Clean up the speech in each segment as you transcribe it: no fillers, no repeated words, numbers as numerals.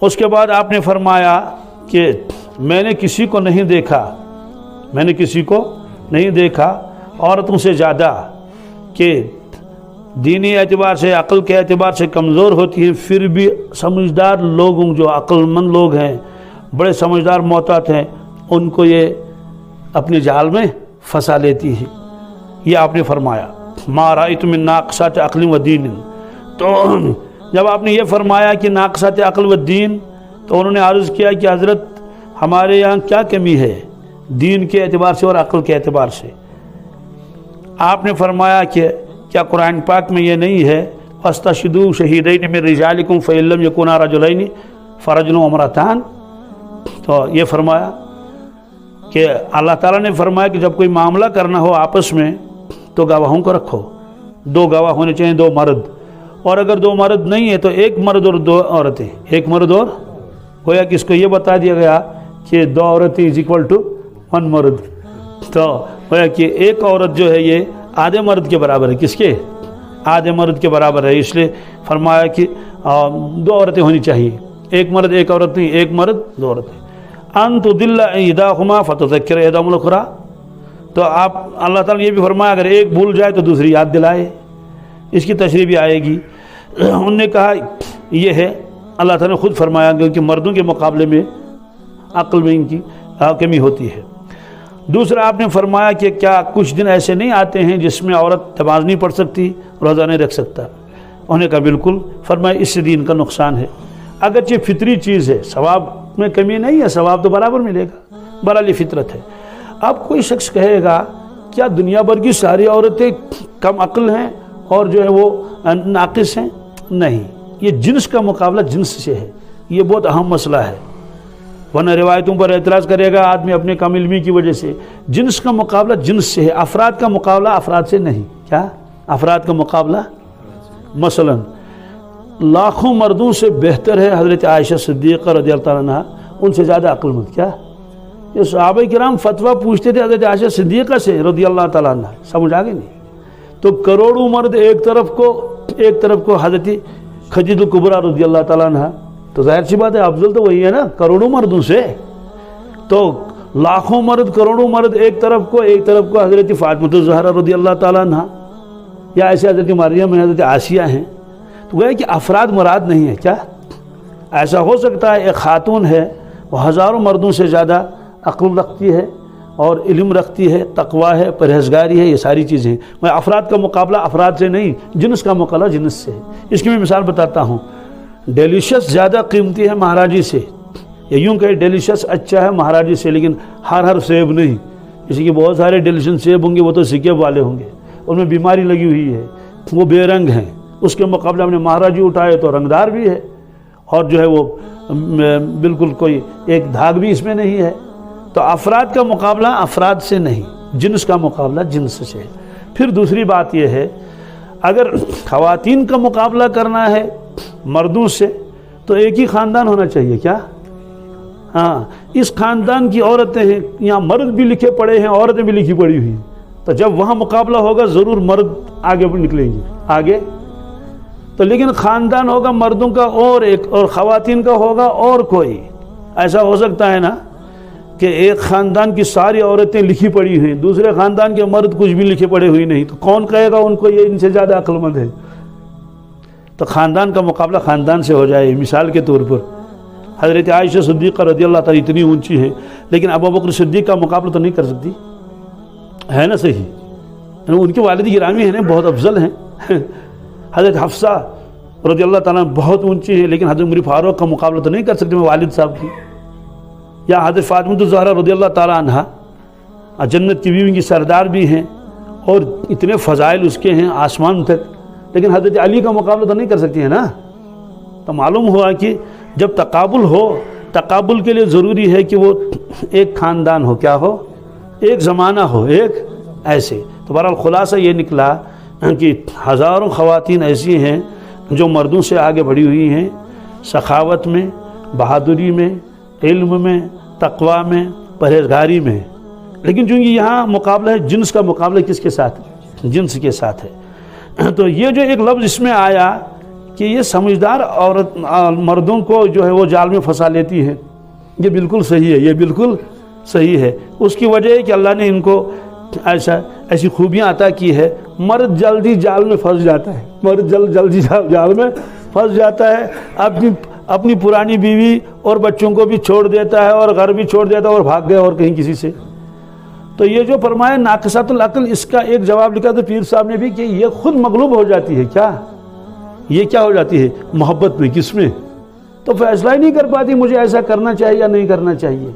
اس کے بعد آپ نے فرمایا کہ میں نے کسی کو نہیں دیکھا عورتوں سے زیادہ کہ دینی اعتبار سے عقل کے اعتبار سے کمزور ہوتی ہیں، پھر بھی سمجھدار لوگوں جو عقل مند لوگ ہیں، بڑے سمجھدار محتاط ہیں، ان کو یہ اپنے جال میں پھنسا لیتی ہے۔ یہ آپ نے فرمایا ما رأیت من ناقصات عقل و دین۔ تو جب آپ نے یہ فرمایا کہ ناقصات عقل و دین، تو انہوں نے عرض کیا کہ حضرت ہمارے یہاں کیا کمی ہے دین کے اعتبار سے اور عقل کے اعتبار سے؟ آپ نے فرمایا کہ کیا قرآن پاک میں یہ نہیں ہے فاستشہدوا شہیدین من رجالکم فإن لم یکونا رجلین فرجل وامرأتان؟ تو یہ فرمایا کہ اللہ تعالیٰ نے فرمایا کہ جب کوئی معاملہ کرنا ہو آپس میں تو گواہوں کو رکھو، 2 گواہ ہونے چاہیے، 2 مرد، اور اگر 2 مرد نہیں ہے تو 1 مرد اور 2 عورتیں، 1 مرد اور گویا کہ اس کو یہ بتا دیا گیا کہ 2 عورتیں از اکول ٹو 1 مرد، تو گویا کہ 1 عورت جو ہے یہ آدھے مرد کے برابر ہے، کس کے؟ آدھے مرد کے برابر ہے، اس لیے فرمایا کہ 2 عورتیں ہونی چاہیے، 1 مرد 1 عورت نہیں، 1 مرد 2 عورتیں۔ ان تضل احداہما فتذکر احداہما الاخری، تو آپ اللہ تعالیٰ نے یہ بھی فرمایا اگر ایک بھول جائے تو دوسری یاد دلائے، اس کی تشریح بھی آئے گی۔ انہوں نے کہا یہ ہے اللہ تعالیٰ نے خود فرمایا کہ مردوں کے مقابلے میں عقل میں ان کی کمی ہوتی ہے۔ دوسرا آپ نے فرمایا کہ کیا کچھ دن ایسے نہیں آتے ہیں جس میں عورت نماز نہیں پڑھ سکتی، روزہ نہیں رکھ سکتا؟ انہوں نے کہا بالکل، فرمایا اس سے دین کا نقصان ہے، اگرچہ فطری چیز ہے، ثواب میں کمی نہیں ہے، ثواب تو برابر ملے گا، برحال فطرت ہے۔ اب کوئی شخص کہے گا کیا دنیا بھر کی ساری عورتیں کم عقل ہیں اور جو ہے وہ ناقص ہیں؟ نہیں، یہ جنس کا مقابلہ جنس سے ہے، یہ بہت اہم مسئلہ ہے، ورنہ روایتوں پر اعتراض کرے گا آدمی اپنے کم علمی کی وجہ سے۔ جنس کا مقابلہ جنس سے ہے، افراد کا مقابلہ افراد سے نہیں۔ کیا افراد کا مقابلہ؟ مثلا لاکھوں مردوں سے بہتر ہے حضرت عائشہ صدیقہ رضی اللہ عنہ، ان سے زیادہ عقل مند۔ کیا یہ صحابہ کرام فتویٰ پوچھتے تھے حضرت عائشہ صدیقہ سے رضی اللہ تعالیٰ عنہ، سمجھ آگے نہیں؟ تو کروڑوں مرد ایک طرف کو حضرت خدیجہ کبریٰ رضی اللہ تعالیٰ عنہ، تو ظاہر سی بات ہے افضل تو وہی ہے نا کروڑوں مردوں سے۔ تو لاکھوں مرد کروڑوں مرد ایک طرف کو حضرت فاطمہ الزہرا رضی اللہ تعالیٰ عنہ، یا ایسے حضرت مریم ہیں، حضرت آسیہ ہیں، تو وہ ہے کہ افراد مراد نہیں ہے۔ کیا ایسا ہو سکتا ہے ایک خاتون ہے وہ ہزاروں مردوں سے زیادہ عقل رکھتی ہے اور علم رکھتی ہے، تقوی ہے، پرہیزگاری ہے، یہ ساری چیزیں ہیں، میں افراد کا مقابلہ افراد سے نہیں، جنس کا مقابلہ جنس سے ہے۔ اس کی میں مثال بتاتا ہوں، ڈیلیشس زیادہ قیمتی ہے مہاراجی سے، یا یوں کہ ڈیلیشس اچھا ہے مہاراجی سے، لیکن ہر سیب نہیں، اسی کے بہت سارے ڈیلیشس سیب ہوں گے وہ تو سکے والے ہوں گے، ان میں بیماری لگی ہوئی ہے، وہ بے رنگ ہیں، اس کے مقابلے ہم نے مہاراجی اٹھائے تو رنگدار بھی ہے، اور جو ہے وہ بالکل کوئی ایک دھاگ بھی اس میں نہیں ہے۔ تو افراد کا مقابلہ افراد سے نہیں، جنس کا مقابلہ جنس سے ہے۔ پھر دوسری بات یہ ہے اگر خواتین کا مقابلہ کرنا ہے مردوں سے تو ایک ہی خاندان ہونا چاہیے۔ کیا؟ ہاں، اس خاندان کی عورتیں ہیں، یہاں مرد بھی لکھے پڑے ہیں، عورتیں بھی لکھی پڑی ہوئی ہیں، تو جب وہاں مقابلہ ہوگا ضرور مرد آگے بھی نکلیں گے آگے، تو لیکن خاندان ہوگا مردوں کا اور ایک، اور خواتین کا ہوگا اور کوئی۔ ایسا ہو سکتا ہے نا کہ ایک خاندان کی ساری عورتیں لکھی پڑی ہیں، دوسرے خاندان کے مرد کچھ بھی لکھے پڑے ہوئی نہیں، تو کون کہے گا ان کو یہ ان سے زیادہ عقل مند ہے؟ تو خاندان کا مقابلہ خاندان سے ہو جائے۔ مثال کے طور پر حضرت عائشہ صدیقہ رضی اللہ تعالیٰ اتنی اونچی ہے، لیکن ابوبکر صدیق کا مقابلہ تو نہیں کر سکتی، ہے نا صحیح؟ ان کے والد گرامی ہیں، بہت افضل ہیں۔ حضرت حفصہ رضی اللہ تعالیٰ بہت اونچی ہے، لیکن حضرت عمر فاروق کا مقابلہ تو نہیں کر سکتے میں والد صاحب کی۔ یا حضرت فاطمہ الزہرا رضی اللہ تعالیٰ عنہ جنت کی بیوی کی سردار بھی ہیں، اور اتنے فضائل اس کے ہیں آسمان تک، لیکن حضرت علی کا مقابلہ تو نہیں کر سکتی ہے نا۔ تو معلوم ہوا کہ جب تقابل ہو، تقابل کے لیے ضروری ہے کہ وہ ایک خاندان ہو، کیا ہو، ایک زمانہ ہو، ایک ایسے۔ تو بہرحال خلاصہ یہ نکلا کہ ہزاروں خواتین ایسی ہیں جو مردوں سے آگے بڑھی ہوئی ہیں، سخاوت میں، بہادری میں، علم میں، تقوی میں، پرہیزگاری میں، لیکن چونکہ یہاں مقابلہ ہے جنس کا مقابلہ کس کے ساتھ؟ جنس کے ساتھ ہے۔ تو یہ جو ایک لفظ اس میں آیا کہ یہ سمجھدار عورت مردوں کو جو ہے وہ جال میں پھنسا لیتی ہیں، یہ بالکل صحیح ہے، یہ بالکل صحیح ہے۔ اس کی وجہ ہے کہ اللہ نے ان کو ایسی خوبیاں عطا کی ہے، مرد جلدی جال میں پھنس جاتا ہے، مرد جلدی جال میں پھنس جاتا ہے، اپنی پرانی بیوی اور بچوں کو بھی چھوڑ دیتا ہے اور گھر بھی چھوڑ دیتا ہے اور بھاگ گیا اور کہیں کسی سے۔ تو یہ جو فرمایا ناقصۃ العقل، اس کا ایک جواب لکھا تو پیر صاحب نے بھی کہ یہ خود مغلوب ہو جاتی ہے۔ کیا یہ کیا ہو جاتی ہے؟ محبت میں، کس میں؟ تو فیصلہ ہی نہیں کر پاتی مجھے ایسا کرنا چاہیے یا نہیں کرنا چاہیے۔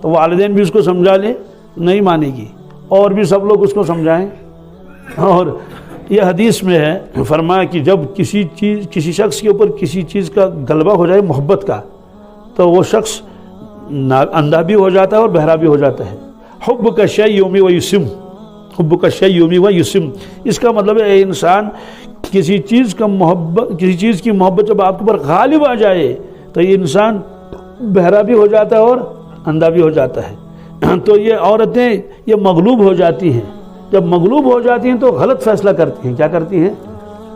تو والدین بھی اس کو سمجھا لیں، نہیں مانے گی، اور بھی سب لوگ اس کو سمجھائیں۔ اور یہ حدیث میں ہے، فرمایا کہ جب کسی شخص کے اوپر کسی چیز کا غلبہ ہو جائے محبت کا، تو وہ شخص اندھا بھی ہو جاتا ہے اور بہرا بھی ہو جاتا ہے۔ حب کا شیء یومی و یسم، حب کا شیء یومی و یسم، اس کا مطلب ہے انسان کسی چیز کی محبت جب آپ کے اوپر غالب آ جائے تو یہ انسان بہرا بھی ہو جاتا ہے اور اندھا بھی ہو جاتا ہے۔ تو یہ عورتیں یہ مغلوب ہو جاتی ہیں، جب مغلوب ہو جاتی ہیں تو غلط فیصلہ کرتی ہیں۔ کیا کرتی ہیں؟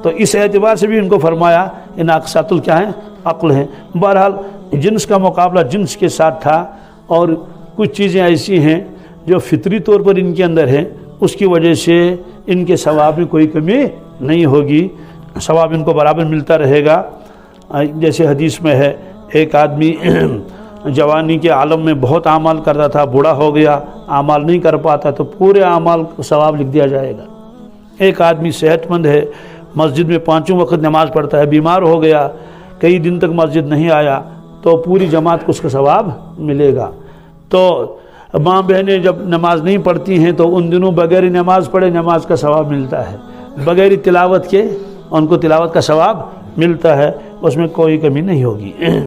تو اس اعتبار سے بھی ان کو فرمایا یہ ناقصات کیا ہیں؟ عقل ہیں۔ بہرحال جنس کا مقابلہ جنس کے ساتھ تھا، اور کچھ چیزیں ایسی ہیں جو فطری طور پر ان کے اندر ہیں، اس کی وجہ سے ان کے ثواب میں کوئی کمی نہیں ہوگی، ثواب ان کو برابر ملتا رہے گا۔ جیسے حدیث میں ہے، ایک آدمی جوانی کے عالم میں بہت اعمال کرتا تھا، بوڑھا ہو گیا، اعمال نہیں کر پاتا تو پورے اعمال کو ثواب لکھ دیا جائے گا۔ ایک آدمی صحت مند ہے، مسجد میں 5 وقت نماز پڑھتا ہے، بیمار ہو گیا، کئی دن تک مسجد نہیں آیا تو پوری جماعت کو اس کا ثواب ملے گا۔ تو ماں بہنیں جب نماز نہیں پڑھتی ہیں تو ان دنوں بغیر نماز پڑھے نماز کا ثواب ملتا ہے، بغیر تلاوت کے ان کو تلاوت کا ثواب ملتا ہے، اس میں کوئی کمی نہیں ہوگی۔